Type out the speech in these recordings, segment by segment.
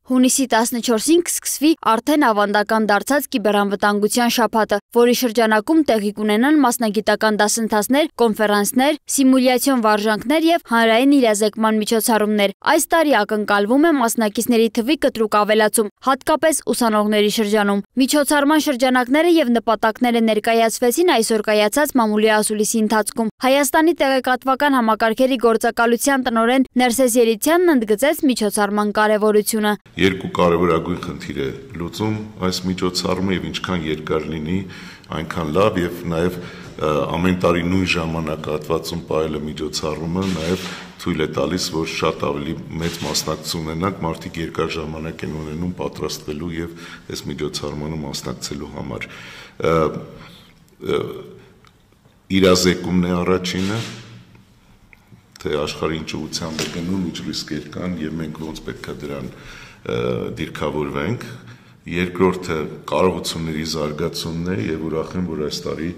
Հունիսի 14-ին կսկսվի արդեն ավանդական դարձած կիբերանվտանգության շաբաթը, որի շրջանակում տեղի կունենան մասնագիտական դասընթացներ, կոնֆերանսներ, սիմուլյացիոն վարժանքներ եւ հանրային իրազեկման միջոցառումներ։ Այս տարի ակնկալվում է մասնակիցների թվի կտրուկ ավելացում, հատկապես ուսանողների շրջանում։ Միջոցառման շրջանակները եւ նպատակները ներկայացվեցին այսօր կայացած մամուլի ասուլիսի ընթացքում։ Հայաստանի տեղեկատվական համակարգերի գործակալության տնօրեն Ներսես Երիցյանն ընդգծեց միջոցառման կարևորությունը։ Երկու կարևորագույն խնդիր է լուծում այս միջոցառումը եւ ինչքան երկար լինի, այնքան լավ եւ նաեւ ամեն տարի նույն ժամանակահատվածում պահելը միջոցառումը նաեւ թույլ է տալիս, որ շատ ավելի մեծ մասնակցություն ունենանք, մարդիկ երկար ժամանակ են ունենում պատրաստվելու եւ այս միջոցառմանը մասնակցելու համար։ Իրազեկումն է առաջինը, թե աշխարհի ինչ ուղղությամբ է գնում, ինչ ռիսկեր կան եւ մենք ոնց պետք է դրան դիրքավորվենք։ Երկրորդը կարողությունների զարգացումն է եւ ուրախ եմ, որ այս տարի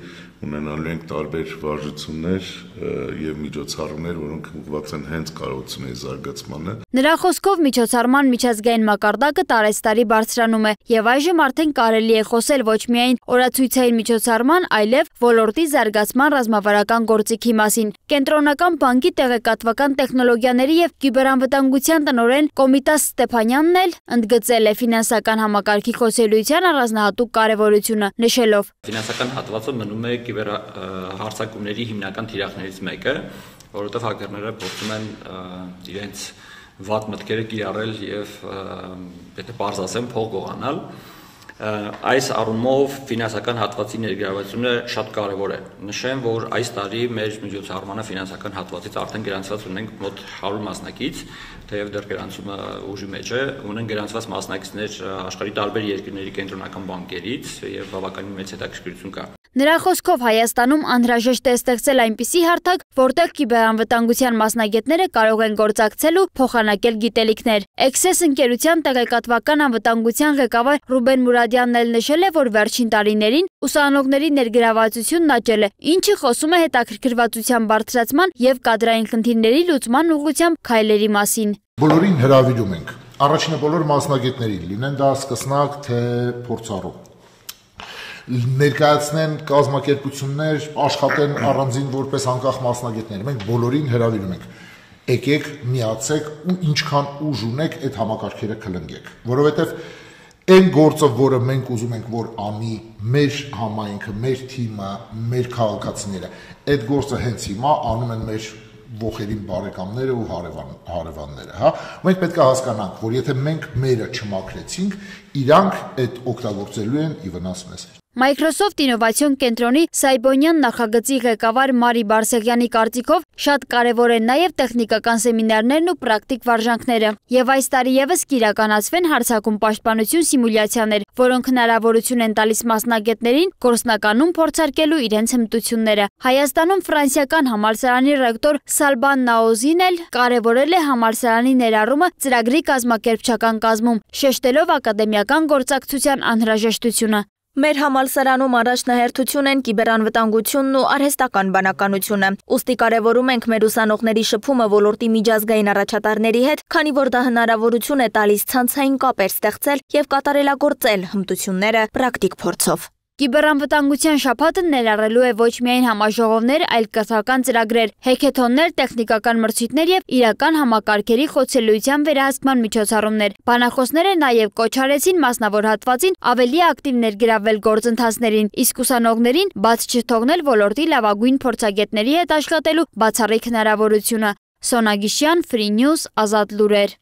ունենալու ենք տարբեր վարժություններ եւ միջոցառումներ, որոնք ուղղված են հենց կարողությունների զարգացմանը։ Նրա խոսքով միջոցառման միջազգային մակարդակը տարեստարի բարձրանում է եւ այժմ արդեն կարելի է խոսել ոչ միայն օրացույցային միջոցառման, այլև ոլորտի զարգացման ռազմավարական գործիքի մասին։ Կենտրոնական բանկի տեղեկատվական տեխնոլոգիաների եւ կիբերանվտանգության տնօրեն Կոմիտաս Ստեփանյանն էլ ընդգծել է ֆինանսական համակարգի խոցելիության առանձնահատուկ կարևորությունը, նշելով. Ֆինանսական հատվածը մնում է կիբերհարձակումների հիմնական թիրախներից մեկը, որովհետև հակերները փորձում են իրենց վատ մտքերը կիրառել եւ եթե պարզ ասեմ փող գողանալ։ Այս առումով ֆինանսական հատվածի ներգրավությունը շատ կարևոր է։ Նշեմ, որ այս տարի մեր միջոցառմանը ֆինանսական հատվածից արդեն գրանցված ունենք մոտ 100 մասնակից, թեև դեռ գրանցումը ուժի մեջ է, ունեն գրանցված մասնակիցներ աշխարհի տարբեր երկրների կենտրոնական բանկերից եւ բավականին մեծ հետաքրքրություն կա։ Նրա խոսքով Հայաստանում անհրաժեշտ է ստեղծել այնպիսի հարթակ, որտեղ կիբերանվտանգության մասնագետները կարող են գործակցել ու փոխանակել գիտելիքներ։ Access ընկերության տեղեկատվական անվտանգության ղեկավար Ռուբեն Մուրադյանն էլ նշել է, որ վերջին տարիներին ուսանողների ներգրավվածությունն աճել է, ինչը խոսում է հետաքրքրվածության բարձրացման եւ կադրային խնդիրների լուծման ուղղությամբ քայլերի մասին։ Բոլորին հրավիրում ենք։ Առաջինը բոլոր մասնագետներին, լինեն դա սկսնակ թե փորձառու, ներկայացնեն կազմակերպություններ, աշխատեն առանձին որպես անկախ մասնագետներ։ Մենք բոլորին հրավիրում ենք։ Եկեք, միացեք ու ինչքան ուժ ունեք այդ համակարգերը քլնգեք, որովհետև այն գործը, որը մենք ուզում ենք, որ անի մեր համայնքը, մեր թիմը, մեր քաղաքացիները, այդ գործը հենց հիմա անում են մեր ողերին բարեկամները ու հարևանները, հա։ Մենք պետք է հասկանանք, որ եթե մենք մերը չմաքրեցինք, իրանք այդ օգտագործելու են ի վնաս մեզ։ Microsoft Ինովացիոն կենտրոնի Սայբոնյան նախագծի ղեկավար Մարի Բարսեղյանի կարծիքով շատ կարևոր են նաև տեխնիկական սեմինարներն ու պրակտիկ վարժանքները, եւ այս տարի եւս կիրականացվեն հարցակում պաշտպանություն սիմուլյացիաներ, որոնք հնարավորություն են տալիս մասնագետներին գործնականում փորձարկելու իրենց հմտությունները։ Հայաստանում ֆրանսիական համալսարանի ռեկտոր Սալբան Նաոզին էլ կարևորել է համալսարանի ներառումը ծրագրի կազմակերպչական կազմում, շեշտելով ակադեմիական գործակցության անհրաժեշտությունը։ Մեր համալսարանում առաջնահերթություն են կիբերանվտանգությունն ու արհեստական բանականությունը։ Ուստի կարևորում ենք մեր ուսանողների շփումը ոլորտի միջազգային առաջատարների հետ, քանի որ դա հնարավորություն է տալիս ցանցային կապեր ստեղծել եւ կատարելագործել հմտությունները պրակտիկ փորձով։ Կիբերանվտանգության շաբաթը ներառելու է ոչ միայն համաժողովներ, այլ կրթական ծրագրեր, հեքեթոններ, տեխնիկական մրցույթներ եւ իրական համակարգերի խոցելիության վերահսկման միջոցառումներ։ Բանախոսները նաեւ կոչ արեցին մասնավոր հատվածին ավելի ակտիվ ներգրավվել գործընթացներին, իսկ ուսանողներին բաց չթողնել ոլորտի լավագույն փորձագետների հետ աշխատելու բացառիկ հնարավորությունը։ Սոնա Գիշյան, Free News, Ազատ լուրեր։